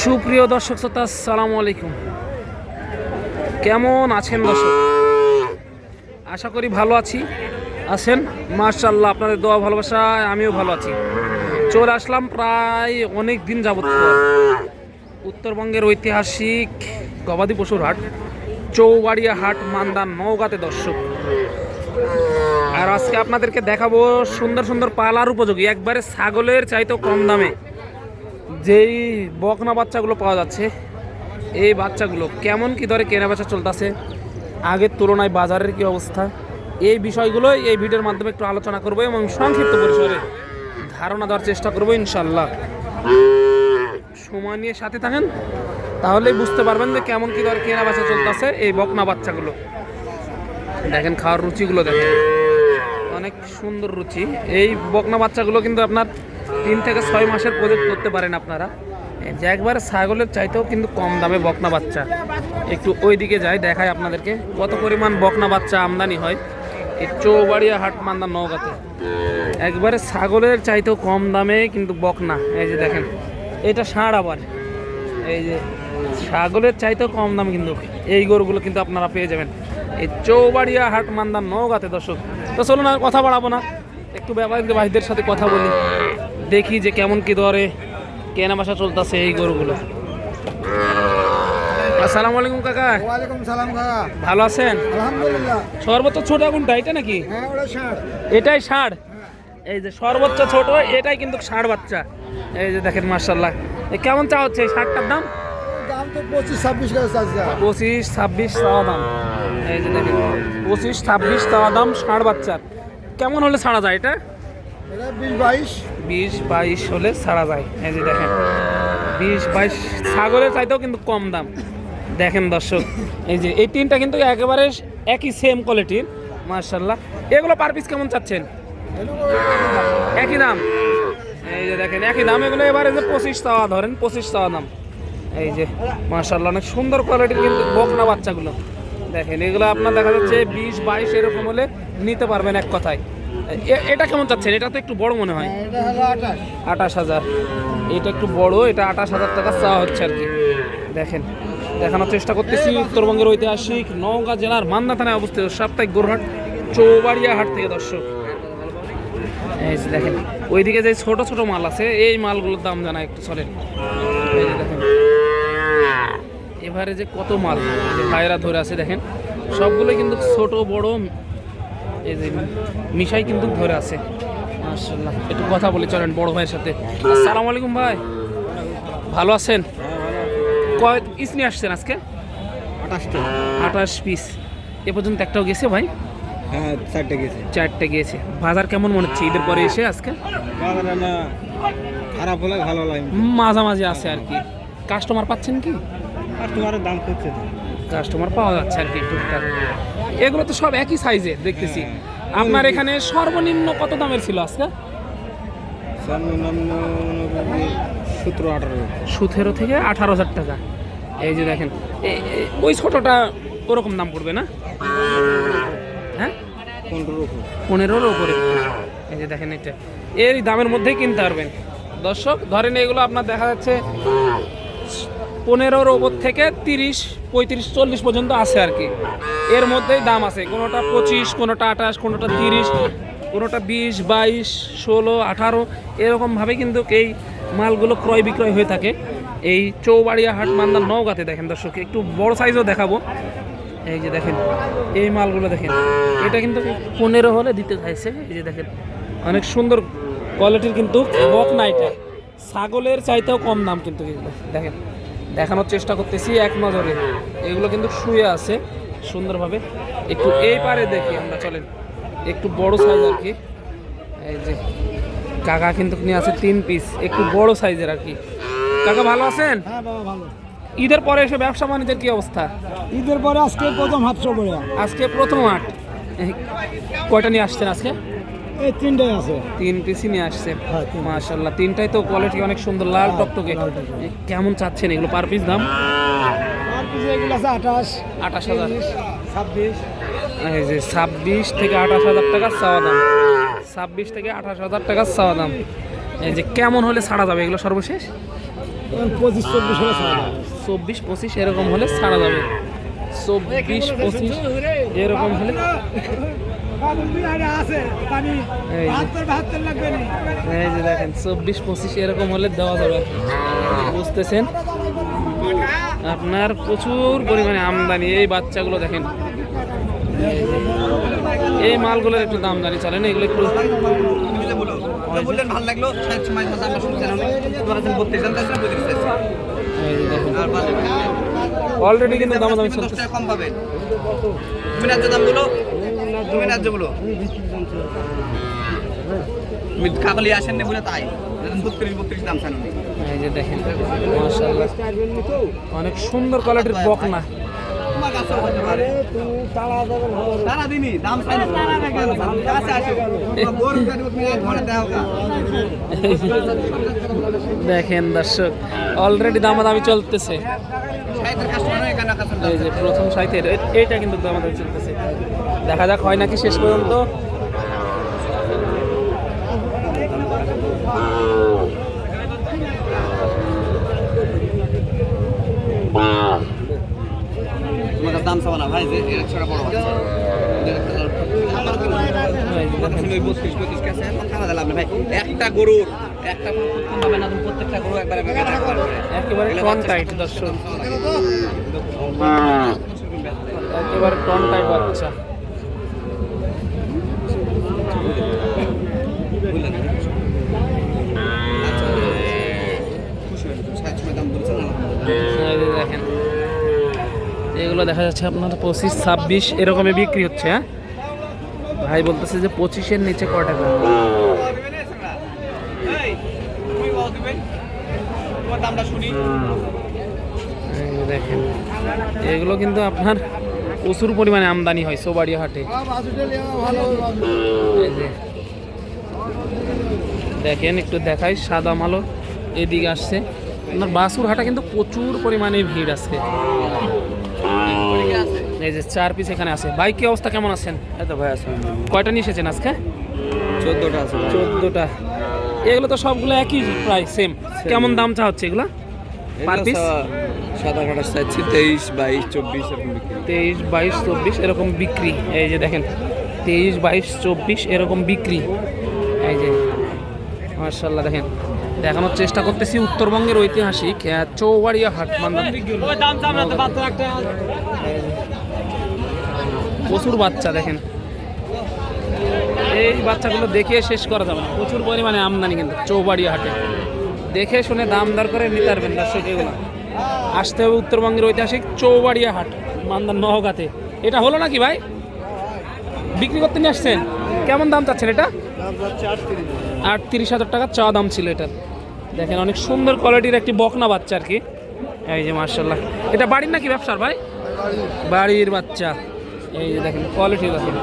সুপ্রিয় দর্শক শ্রোতা, আসসালামু আলাইকুম। কেমন আছেন দর্শক? আশা করি ভালো আছেন। মাশাআল্লাহ, আপনাদের দোয়া ভালোবাসায় আমিও ভালো আছি। চলে আসলাম প্রায় অনেক দিন যাবত উত্তরবঙ্গের ঐতিহাসিক গবাদি পশুর হাট, চৌবাড়িয়া হাট, মান্দা, নওগাঁতে দর্শক। আর আজকে আপনাদেরকে দেখাবো সুন্দর সুন্দর পালার উপযোগী, একবারে ছাগলের চাইতেও কম দামে যেই বকনা বাচ্চাগুলো পাওয়া যাচ্ছে। এই বাচ্চাগুলো কেমন কি দরে কেনা বেচা চলতেছে, আগের তুলনায় বাজারের কি অবস্থা, এই বিষয়গুলো এই ভিডিওর মাধ্যমে একটু আলোচনা করবো এবং সংক্ষিপ্ত পরিসরে ধারণা দেওয়ার চেষ্টা করবো ইনশাল্লাহ। সময় নিয়ে সাথে থাকেন, তাহলেই বুঝতে পারবেন যে কেমন কি দরে কেনা বেচা চলতেছে। এই বকনা বাচ্চাগুলো দেখেন, খাওয়ার রুচিগুলো দেখেন, অনেক সুন্দর রুচি। এই বকনা বাচ্চাগুলো কিন্তু আপনার 3 থেকে 6 মাসের প্রজেক্ট করতে পারেন আপনারা, যে একবারে ছাগলের চাইতেও কিন্তু কম দামে বকনা বাচ্চা। একটু ওই দিকে যাই, দেখায় আপনাদেরকে কত পরিমাণ বকনা বাচ্চা আমদানি হয় এই চৌবাড়িয়া হাট, মান্দা, নওগাঁতে। একবারে ছাগলের চাইতেও কম দামে কিন্তু বকনা। এই যে দেখেন, এটা ষাঁড়, আবার এই যে ছাগলের চাইতেও কম দামে কিন্তু এই গরুগুলো কিন্তু আপনারা পেয়ে যাবেন এই চৌবাড়িয়া হাট, মান্দা, নওগাঁতে দর্শক। তো চলুন আর কথা বাড়াবো না, একটু ব্যবসায়ী ভাইদের সাথে কথা বলি, দেখি যে কেমন কি দরে কেনা বেচা চলতেছে এই গরুগুলো। আসসালামু আলাইকুম কাকা। ওয়ালাইকুম সালাম কাকা। ভালো আছেন? আলহামদুলিল্লাহ। সর্বোচ্চ ছোট কোনটা, এটা নাকি? হ্যাঁ, ওটা ষাঁড়। এটাই ষাঁড়। এই যে সর্বোচ্চ ছোট এটাই কিন্তু ষাঁড় বাচ্চা। এই যে দেখেন, মাশাআল্লাহ। কেমন চা হচ্ছে এই ষাঁড়টার দাম? দাম তো 25-26 করে চাচ্ছে। 25-26 চাওয়া দাম। এই যে দেখেন, 25-26 চাওয়া দাম ষাঁড় বাচ্চার। কেমন হলে ছাড়া যায় এটা? এটা 20-22। 20-22 হলে ছাড়া যায়। এই যে দেখেন, 20-22 ছাগলের চাইতেও কিন্তু কম দাম। দেখেন দর্শক, এই যে এই তিনটা কিন্তু একেবারে একই সেম কোয়ালিটির, মাশাআল্লাহ। এগুলো পার পিস কেমন চাচ্ছেন? একই দাম। এই যে দেখেন, একই দাম। এগুলো এবারে যে 25 চাওয়া, ধরেন 25 চাওয়া দাম। এই যে মাশাআল্লাহ, অনেক সুন্দর কোয়ালিটির কিন্তু বকনা বাচ্চাগুলো দেখেন। এগুলো আপনার দেখা যাচ্ছে 20-22 এরকম হলে নিতে পারবেন এক কথায়। এটা কেমন চাচ্ছেন? এটা তো একটু বড় মনে হয়। এটা হলো 28। 28,000। এটা একটু বড়, এটা 28,000 টাকা চাওয়া হচ্ছে আর কি। দেখেন, দেখানোর চেষ্টা করতেছি উত্তরবঙ্গের ঐতিহাসিক নওগাঁ জেলার মান্দা থানায় অবস্থিত সাপ্তাহিক গরুহাট, চৌবাড়িয়া হাট থেকে দর্শক। এই যে দেখেন, ওইদিকে যে ছোট ছোট মাল আছে, এই মালগুলোর দাম জানা একটু চলেন। এই যে দেখেন, এবারে যে কত মাল ভাইরা ধরে আছে দেখেন, সবগুলো কিন্তু ছোট বড় এই যে মিশাই কিন্তু ধরে আছে। মাশাআল্লাহ, একটু কথা বলে চলেন বড় ভাইয়ের সাথে। আসসালামু আলাইকুম ভাই, ভালো আছেন? কয় পিস নিয়ে আসছেন আজকে? 28 পিস। এ পর্যন্ত একটাও গেছে ভাই? হ্যাঁ, 4টে গেছে। 4টে গিয়েছে। বাজার কেমন মনে হচ্ছে ঈদের পরে এসে আজকে? বাজার না খারাপ হলে ভালো লাগে, মাঝামাঝি আছে আর কি। কাস্টমার পাচ্ছেন কি? কাস্টমারের দাম করছে। কাস্টমার পাওয়া যাচ্ছে আর কি টুকটাক। এগুলো তো সব একই সাইজের দেখতেছি। আপনার এখানে সর্বনিম্ন কত দামের ছিল আজকে? 17 থেকে 18,000 টাকা। এই যে দেখেন, ওই ছোটটা ওরকম দাম পড়বে না? হ্যাঁ, 15-র উপরে। এই যে দেখেন, এটা এই দামের মধ্যেই কিনতে পারবেন দর্শক। ধরেন এগুলো আপনার দেখা যাচ্ছে 15-র উপর থেকে 30, 35, 40 পর্যন্ত আছে আর কি। এর মধ্যেই দাম আছে, কোনোটা 25, কোনোটা 28, কোনোটা 30, কোনোটা 20, 22, 16, 18 এরকমভাবে কিন্তু এই মালগুলো ক্রয় বিক্রয় হয়ে থাকে এই চৌবাড়িয়া হাট, মান্দা, নওগাঁতে। দেখেন দর্শক, একটু বড় সাইজও দেখাবো। এই যে দেখেন, এই মালগুলো দেখেন, এটা কিন্তু 15 হলে দিতে চাইছে। এই যে দেখেন, অনেক সুন্দর কোয়ালিটির কিন্তু বকনা। এটা ছাগলের চাইতেও কম দাম কিন্তু এগুলো দেখেন। দেখানোর চেষ্টা করতেছি এক নজরে। এগুলো কিন্তু শুয়ে আছে সুন্দরভাবে। একটু এই পারে দেখি আমরা, চলেন। একটু বড় সাইজ আর কি। এই যে কাকা কিন্তু নিয়ে আছে 3 পিস, একটু বড় সাইজের আর কি। কাকা ভালো আছেন? হ্যাঁ বাবা, ভালো। ঈদের পরে এসে ব্যবসা বাণিজ্যের কি অবস্থা? ঈদের পরে আজকে প্রথম হাট চলে। আজকে প্রথম হাট। কয়টা নিয়ে আসছেন আজকে? এই 3টে আছে। 3 পিসই নিয়ে আসছেন। হ্যাঁ, মাশাআল্লাহ, 3টাই তো কোয়ালিটি অনেক সুন্দর, লাল টকটকে। কেমন চাচ্ছেন এগুলো পার পিস দাম? আর কিছু এগুলো আছে 28,000। 26। এই যে 26 থেকে 28,000 টাকা চাওয়া দাম। 26 থেকে 28,000 টাকা চাওয়া দাম। এই যে কেমন হলে ছাড়া যাবে এগুলো সর্বশেষ? এখন 25-24 হলে ছাড়া যাবে। 24-25 এরকম হলে ছাড়া যাবে। 24-25 এরকম হলে আছে পানি এই যে। 72 লাগবে না। এই যে দেখেন 24-25 এরকম হলে দেওয়া যাবে। বুঝতেছেন, আপনার প্রচুর পরিমাণে আমদানি। এই বাচ্চাগুলো দেখেন, এই মালগুলোর একটু দাম জানি চলেন, এগুলো একটু বললেন ভালো লাগলো, সাহেব সময় কথা আমরা শুনছিলাম অনেক। তোমার কাছে 32 জানতে আসলে 32 চাইছি। এই যে দেখেন আর ভালো অলরেডি কিন্তু দাম দামি 10 চলতেছে। টাকা কম পাবেন। তুমি ন্যায্য দাম বলো, তুমি ন্যায্য বলো। তুমি কাকলি আসেন না বলে তাই 32 দাম চান উনি। এই যে দেখেন মাশাআল্লাহ অনেক সুন্দর কোয়ালিটির বকনা। তোমার কাছেও হতে পারে। সারাদিনই দাম চাই না, কাছে আসে। গরু কাটবো তুমি এক ঘরে দাও কা। দেখেন দর্শক অলরেডি দামাদামি চলতেছে। সাহেবের কাস্টমার এখানে কাছে এই যে প্রথম সাইটের এইটা কিন্তু দামাদামি চলতেছে, দেখা যাক হয় নাকি শেষ পর্যন্ত। তোমার কাছে দাম চাও না ভাই, যে এর ছোট বড় বাচ্চা। এই যে দেখেন ওই 32-35 কাছে এখন খাওয়া দিলাম না ভাই। একটা গরু একটা গরু প্রথম পাবে না, তুমি প্রত্যেকটা গরু একবারে একেবারে টন টাইট দর্শক, একেবারে টন টাইট বাচ্চা। এই যে দেখেন এগুলো দেখা যাচ্ছে আপনার 25-26 এরকমই বিক্রি হচ্ছে। হ্যাঁ ভাই বলতেছে যে 25-এর নিচে ক টাকা। এই যে দেখেন এগুলো কিন্তু আপনার প্রচুর পরিমাণে আমদানি হয় চৌবাড়িয়া হাটে। এই যে দেখেন একটু দেখাই, সাদা মালও এদিকে আসছে। আপনার বাসুর হাটে কিন্তু প্রচুর পরিমাণে ভিড় আছে। এই যে 4 পিস এখানে আছে। ভাই কি অবস্থা, কেমন আছেন? এত ভাই আছে কয়টা নিয়ে এসেছেন আজকে? 14টা আছে 14টা। এগুলো তো সবগুলো একই প্রায় সেম। কেমন দাম চা হচ্ছে এগুলো পার পিস? সাদা কাটা চাইছি 23, 22, 24 এরকম বিক্রি। 23, 22, 24 এরকম বিক্রি। এই যে দেখেন 23, 22, 24 এরকম বিক্রি। এই যে মাশাআল্লাহ দেখেন, দেখানোর চেষ্টা করতেছি উত্তরবঙ্গের ঐতিহাসিক চৌবাড়িয়া হাট মান্দার। প্রচুর বাচ্চা দেখেন, এই বাচ্চাগুলো দেখে শেষ করা যাবে না। প্রচুর পরিমাণে আমদানি কিন্তু চৌবাড়িয়া হাটে। দেখে শুনে দাম দর করে নিতে পারবেন দর্শক। এগুলো আসতে হবে উত্তরবঙ্গের ঐতিহাসিক চৌবাড়িয়া হাট মান্দার নওগাঁতে। এটা হলো নাকি ভাই, বিক্রি করতে নিয়ে আসছেন? কেমন দাম চাচ্ছেন এটা? 38,000 টাকা চা দাম ছিল এটার। দেখেন অনেক সুন্দর কোয়ালিটির একটি বকনা বাচ্চা আর কি। এই যে মাশাআল্লাহ, এটা বাড়ির নাকি ব্যবসার ভাই? বাড়ির বাচ্চা। এই যে দেখেন কোয়ালিটি দেখেন।